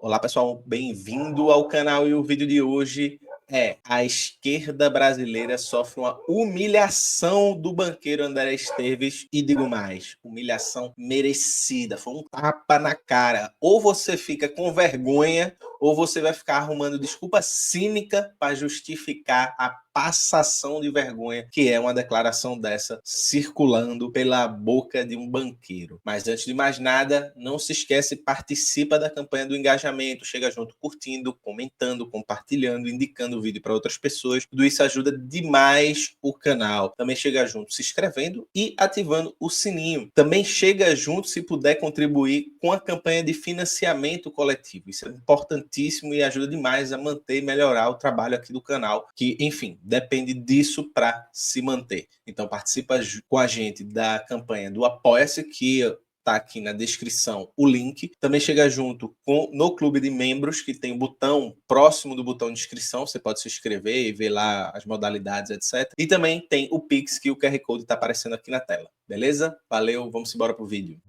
Olá pessoal, bem-vindo ao canal e o vídeo de hoje é: a esquerda brasileira sofre uma humilhação do banqueiro André Esteves e digo mais, humilhação merecida, foi um tapa na cara. Ou você fica com vergonha ou você vai ficar arrumando desculpa cínica para justificar a passação de vergonha que é uma declaração dessa circulando pela boca de um banqueiro. Mas antes de mais nada, não se esquece, participa da campanha do engajamento, chega junto curtindo, comentando, compartilhando, indicando o vídeo para outras pessoas. Tudo isso ajuda demais o canal. Também chega junto se inscrevendo e ativando o sininho. Também chega junto se puder contribuir com a campanha de financiamento coletivo. Isso é importantíssimo e ajuda demais a manter e melhorar o trabalho aqui do canal, que, enfim, depende disso para se manter. Então participa com a gente da campanha do Apoia-se, que tá aqui na descrição o link. Também chega junto no clube de membros, que tem o botão próximo do botão de inscrição, você pode se inscrever e ver lá as modalidades, etc. E também tem o Pix, que o QR Code está aparecendo aqui na tela. Beleza? Valeu, vamos embora pro vídeo.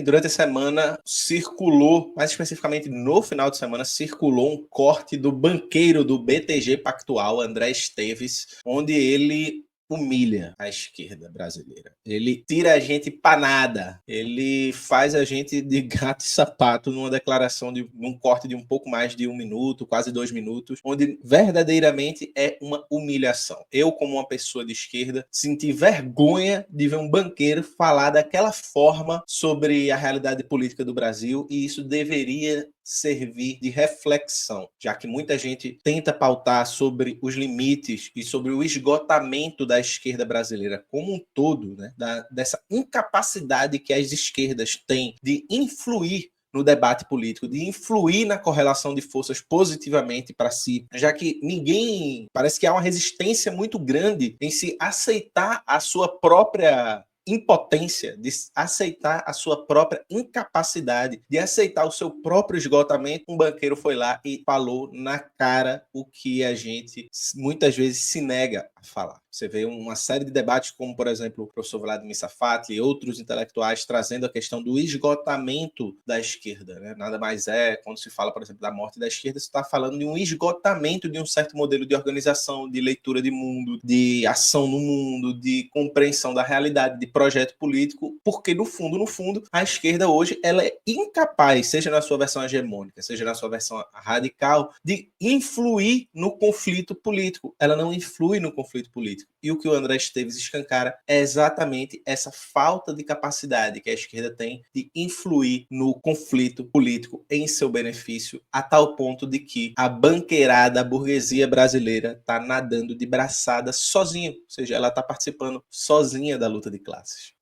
Durante a semana circulou, mais especificamente no final de semana, circulou um corte do banqueiro do BTG Pactual, André Esteves, onde ele humilha a esquerda brasileira. Ele tira a gente pra nada. Ele faz a gente de gato e sapato numa declaração, num corte de um pouco mais de 1 minuto, quase 2 minutos, onde verdadeiramente é uma humilhação. Eu, como uma pessoa de esquerda, senti vergonha de ver um banqueiro falar daquela forma sobre a realidade política do Brasil, e isso deveria servir de reflexão, já que muita gente tenta pautar sobre os limites e sobre o esgotamento da esquerda brasileira como um todo, né? Dessa incapacidade que as esquerdas têm de influir no debate político, de influir na correlação de forças positivamente para si, já que ninguém, parece que há uma resistência muito grande em se aceitar a sua própria impotência, de aceitar a sua própria incapacidade, de aceitar o seu próprio esgotamento. Um banqueiro foi lá e falou na cara o que a gente muitas vezes se nega a falar. Você vê uma série de debates, como por exemplo o professor Vladimir Safat e outros intelectuais trazendo a questão do esgotamento da esquerda, né? Nada mais é, quando se fala, por exemplo, da morte da esquerda, você está falando de um esgotamento de um certo modelo de organização, de leitura de mundo, de ação no mundo, de compreensão da realidade, de projeto político, porque no fundo, a esquerda hoje ela é incapaz, seja na sua versão hegemônica, seja na sua versão radical, de influir no conflito político. Ela não influi no conflito político. E o que o André Esteves escancara é exatamente essa falta de capacidade que a esquerda tem de influir no conflito político em seu benefício, a tal ponto de que a banqueirada, a burguesia brasileira está nadando de braçada sozinha, ou seja, ela está participando sozinha da luta de classes.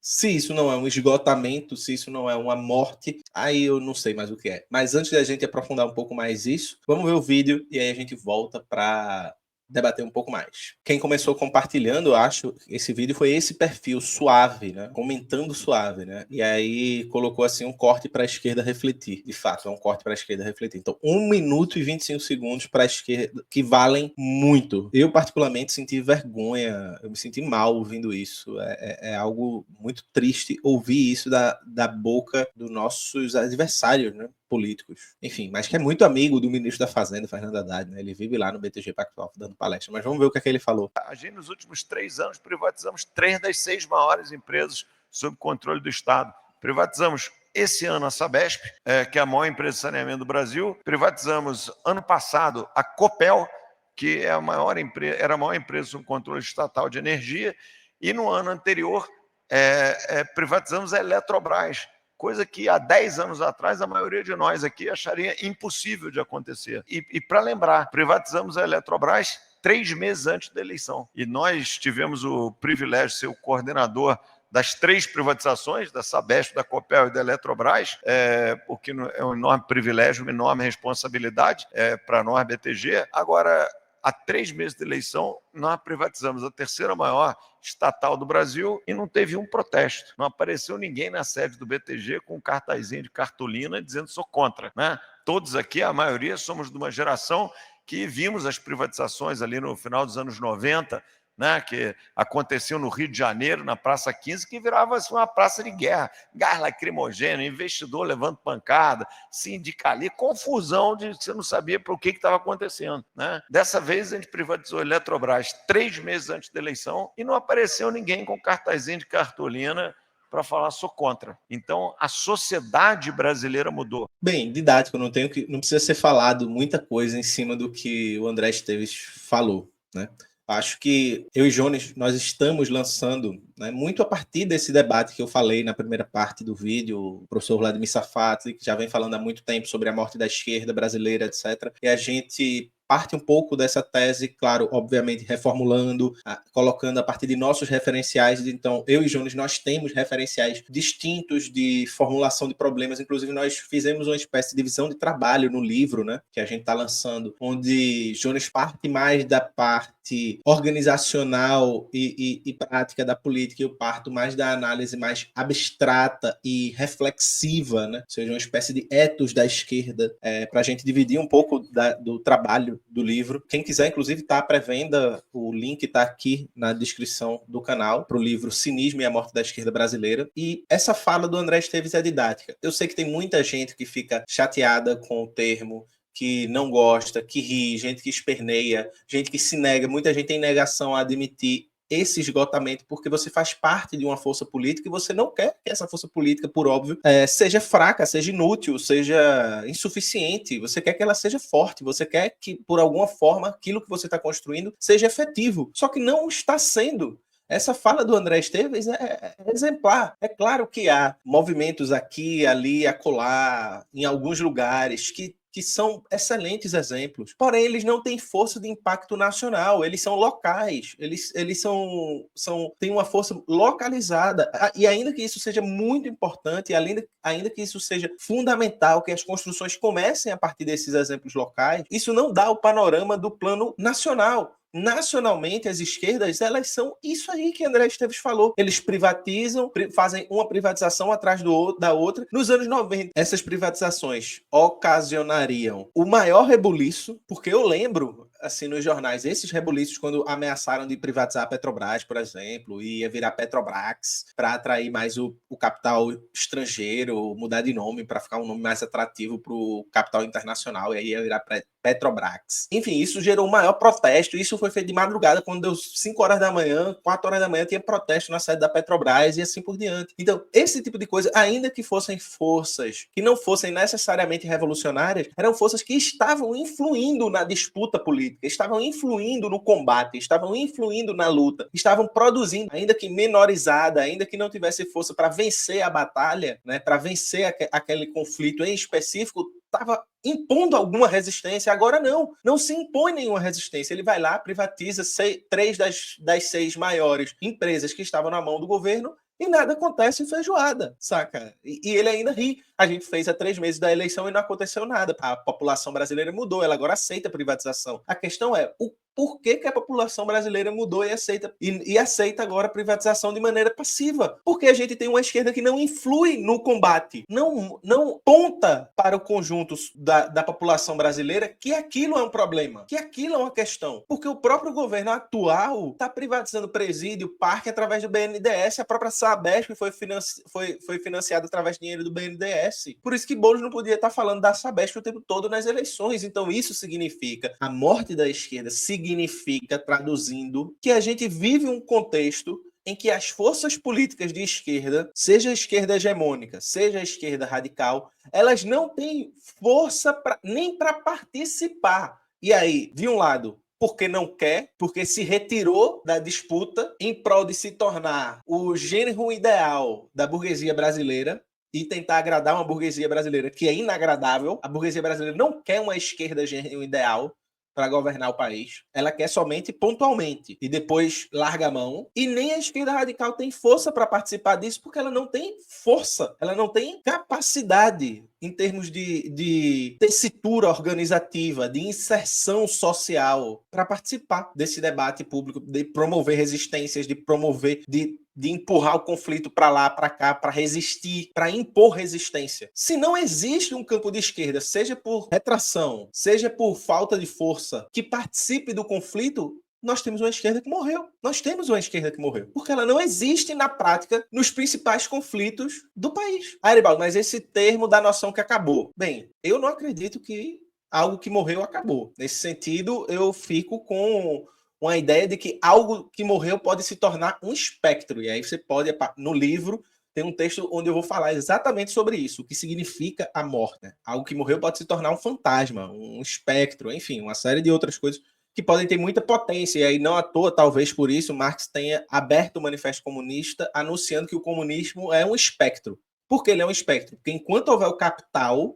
Se isso não é um esgotamento, se isso não é uma morte, aí eu não sei mais o que é. Mas antes da gente aprofundar um pouco mais isso, vamos ver o vídeo e aí a gente volta para debater um pouco mais. Quem começou compartilhando, eu acho, esse vídeo foi esse perfil Suave, né? Comentando Suave, né? E aí colocou assim um corte para a esquerda refletir. De fato, é um corte para a esquerda refletir. Então, 1 minuto e 25 segundos para a esquerda, que valem muito. Eu, particularmente, senti vergonha, eu me senti mal ouvindo isso. É algo muito triste ouvir isso da boca dos nossos adversários, né? Políticos. Enfim, mas que é muito amigo do ministro da Fazenda, Fernando Haddad, né? Ele vive lá no BTG Pactual dando palestra. Mas vamos ver o que é que ele falou. A gente, nos últimos 3 anos, privatizamos 3 das 6 maiores empresas sob controle do Estado. Privatizamos esse ano a Sabesp, que é a maior empresa de saneamento do Brasil. Privatizamos ano passado a Copel, que é a maior empresa, era a maior empresa sob controle estatal de energia. E no ano anterior, privatizamos a Eletrobras, coisa que há 10 anos atrás a maioria de nós aqui acharia impossível de acontecer. E para lembrar, privatizamos a Eletrobras 3 meses antes da eleição. E nós tivemos o privilégio de ser o coordenador das 3 privatizações, da Sabesp, da Copel e da Eletrobras, porque é um enorme privilégio, uma enorme responsabilidade para nós, BTG. Agora, há 3 meses de eleição, nós privatizamos a terceira maior estatal do Brasil e não teve um protesto. Não apareceu ninguém na sede do BTG com um cartazinho de cartolina dizendo sou contra, né? Todos aqui, a maioria, somos de uma geração que vimos as privatizações ali no final dos anos 90, né, que aconteceu no Rio de Janeiro, na Praça 15, que virava assim, uma praça de guerra, gás lacrimogêneo, investidor levando pancada, sindicalista, confusão de você não sabia para o que estava acontecendo. Né? Dessa vez a gente privatizou a Eletrobras 3 meses antes da eleição e não apareceu ninguém com cartazinho de cartolina para falar sou contra. Então a sociedade brasileira mudou. Bem, didático, não precisa ser falado muita coisa em cima do que o André Esteves falou, né? Acho que eu e Jones, nós estamos lançando, né, muito a partir desse debate que eu falei na primeira parte do vídeo, o professor Vladimir Safati, que já vem falando há muito tempo sobre a morte da esquerda brasileira, etc. E a gente parte um pouco dessa tese, claro, obviamente reformulando, colocando a partir de nossos referenciais. Então, eu e Jones, nós temos referenciais distintos de formulação de problemas. Inclusive, nós fizemos uma espécie de divisão de trabalho no livro, né, que a gente está lançando, onde Jones parte mais da parte organizacional e prática da política, e eu parto mais da análise mais abstrata e reflexiva, né, ou seja, uma espécie de ethos da esquerda, para a gente dividir um pouco do trabalho do livro. Quem quiser, inclusive, está à pré-venda, o link está aqui na descrição do canal, para o livro Cinismo e a Morte da Esquerda Brasileira. E essa fala do André Esteves é didática. Eu sei que tem muita gente que fica chateada com o termo, que não gosta, que ri, gente que esperneia, gente que se nega, muita gente tem negação a admitir esse esgotamento, porque você faz parte de uma força política e você não quer que essa força política, por óbvio, seja fraca, seja inútil, seja insuficiente. Você quer que ela seja forte, você quer que, por alguma forma, aquilo que você está construindo seja efetivo. Só que não está sendo. Essa fala do André Esteves é exemplar. É claro que há movimentos aqui, ali, acolá, em alguns lugares que são excelentes exemplos. Porém, eles não têm força de impacto nacional, eles são locais, eles têm uma força localizada. E ainda que isso seja muito importante, ainda que isso seja fundamental, que as construções comecem a partir desses exemplos locais, isso não dá o panorama do plano nacional. Nacionalmente, as esquerdas, elas são isso aí que André Esteves falou. Eles privatizam, fazem uma privatização atrás da outra. Nos anos 90, essas privatizações ocasionariam o maior rebuliço, porque eu lembro, assim, nos jornais, esses rebuliços, quando ameaçaram de privatizar a Petrobras, por exemplo, e ia virar Petrobrax, para atrair mais o capital estrangeiro, mudar de nome para ficar um nome mais atrativo para o capital internacional, e aí ia virar Petrobrax. Enfim, isso gerou um maior protesto. Isso foi feito de madrugada, quando deu 5 horas da manhã, 4 horas da manhã, tinha protesto na sede da Petrobras e assim por diante. Então, esse tipo de coisa, ainda que fossem forças que não fossem necessariamente revolucionárias, eram forças que estavam influindo na disputa política, estavam influindo no combate, estavam influindo na luta, estavam produzindo, ainda que menorizada, ainda que não tivesse força para vencer a batalha, né, para vencer aquele conflito em específico, estava impondo alguma resistência. Agora não se impõe nenhuma resistência. Ele vai lá, privatiza 3 das 6 maiores empresas que estavam na mão do governo e nada acontece em feijoada, saca? E ele ainda ri. A gente fez há 3 meses da eleição e não aconteceu nada. A população brasileira mudou, ela agora aceita a privatização. A questão é o por que a população brasileira mudou e aceita agora a privatização de maneira passiva? Porque a gente tem uma esquerda que não influi no combate, não ponta para o conjunto da população brasileira que aquilo é um problema, que aquilo é uma questão. Porque o próprio governo atual está privatizando presídio, parque através do BNDES, a própria Sabesp foi financiada através do dinheiro do BNDES. Por isso que Boulos não podia estar falando da Sabesp o tempo todo nas eleições. Então isso significa a morte da esquerda, significa, traduzindo, que a gente vive um contexto em que as forças políticas de esquerda, seja a esquerda hegemônica, seja a esquerda radical, elas não têm força nem para participar. E aí, de um lado, porque não quer, porque se retirou da disputa em prol de se tornar o gênero ideal da burguesia brasileira e tentar agradar uma burguesia brasileira que é inagradável. A burguesia brasileira não quer uma esquerda gênero ideal para governar o país. Ela quer somente pontualmente e depois larga a mão. E nem a esquerda radical tem força para participar disso, porque ela não tem força, ela não tem capacidade em termos de tessitura organizativa, de inserção social para participar desse debate público, de promover resistências, de promover, de de empurrar o conflito para lá, para cá, para resistir, para impor resistência. Se não existe um campo de esquerda, seja por retração, seja por falta de força, que participe do conflito, nós temos uma esquerda que morreu. Nós temos uma esquerda que morreu. Porque ela não existe na prática nos principais conflitos do país. Aribaldo, mas esse termo dá noção que acabou. Bem, eu não acredito que algo que morreu acabou. Nesse sentido, eu fico com uma ideia de que algo que morreu pode se tornar um espectro. E aí você pode, no livro, tem um texto onde eu vou falar exatamente sobre isso, o que significa a morte. Né? Algo que morreu pode se tornar um fantasma, um espectro, enfim, uma série de outras coisas que podem ter muita potência. E aí, não à toa, talvez por isso, Marx tenha aberto o Manifesto Comunista anunciando que o comunismo é um espectro. Por que ele é um espectro? Porque enquanto houver o capital,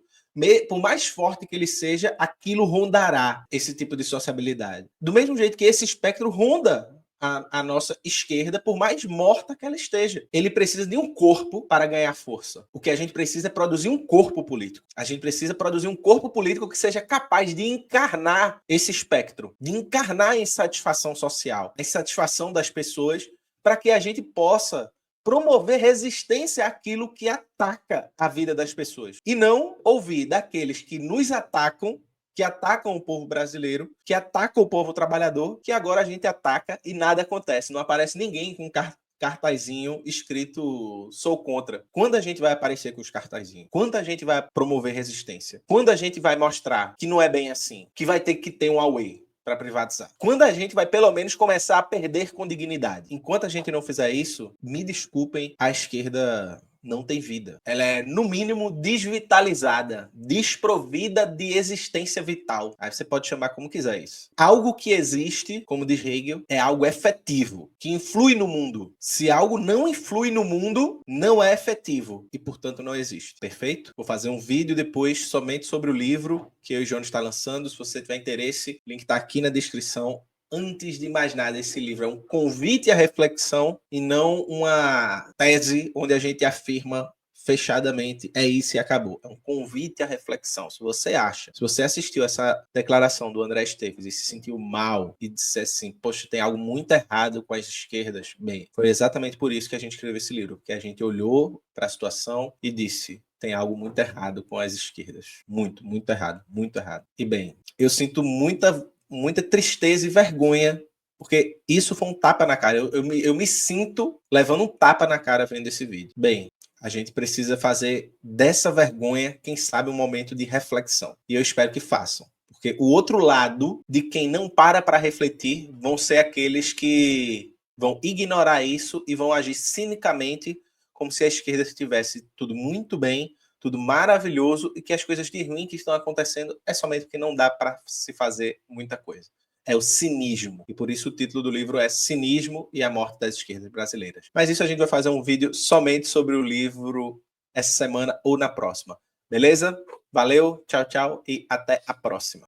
por mais forte que ele seja, aquilo rondará esse tipo de sociabilidade. Do mesmo jeito que esse espectro ronda a nossa esquerda, por mais morta que ela esteja. Ele precisa de um corpo para ganhar força. O que a gente precisa é produzir um corpo político. A gente precisa produzir um corpo político que seja capaz de encarnar esse espectro, de encarnar a insatisfação social, a insatisfação das pessoas, para que a gente possa promover resistência àquilo que ataca a vida das pessoas. E não ouvir daqueles que nos atacam, que atacam o povo brasileiro, que atacam o povo trabalhador, que agora a gente ataca e nada acontece. Não aparece ninguém com cartazinho escrito "sou contra". Quando a gente vai aparecer com os cartazinhos? Quando a gente vai promover resistência? Quando a gente vai mostrar que não é bem assim? Que vai ter que ter um away para privatizar? Quando a gente vai pelo menos começar a perder com dignidade? Enquanto a gente não fizer isso, me desculpem, a esquerda não tem vida. Ela é, no mínimo, desvitalizada, desprovida de existência vital. Aí você pode chamar como quiser isso. Algo que existe, como diz Hegel, é algo efetivo, que influi no mundo. Se algo não influi no mundo, não é efetivo e, portanto, não existe. Perfeito? Vou fazer um vídeo depois somente sobre o livro que eu e o João está lançando. Se você tiver interesse, o link está aqui na descrição. Antes de mais nada, esse livro é um convite à reflexão e não uma tese onde a gente afirma fechadamente é isso e acabou. É um convite à reflexão. Se você acha, se você assistiu essa declaração do André Esteves e se sentiu mal e disse assim, poxa, tem algo muito errado com as esquerdas, bem, foi exatamente por isso que a gente escreveu esse livro, porque a gente olhou para a situação e disse, tem algo muito errado com as esquerdas. Muito, muito errado, muito errado. E bem, eu sinto muita tristeza e vergonha, porque isso foi um tapa na cara. Eu me sinto levando um tapa na cara vendo esse vídeo. Bem, a gente precisa fazer dessa vergonha, quem sabe, um momento de reflexão. E eu espero que façam. Porque o outro lado de quem não para refletir vão ser aqueles que vão ignorar isso e vão agir cinicamente como se a esquerda estivesse tudo muito bem, tudo maravilhoso e que as coisas de ruim que estão acontecendo é somente porque não dá para se fazer muita coisa. É o cinismo. E por isso o título do livro é Cinismo e a Morte das Esquerdas Brasileiras. Mas isso a gente vai fazer um vídeo somente sobre o livro essa semana ou na próxima. Beleza? Valeu, tchau, tchau e até a próxima.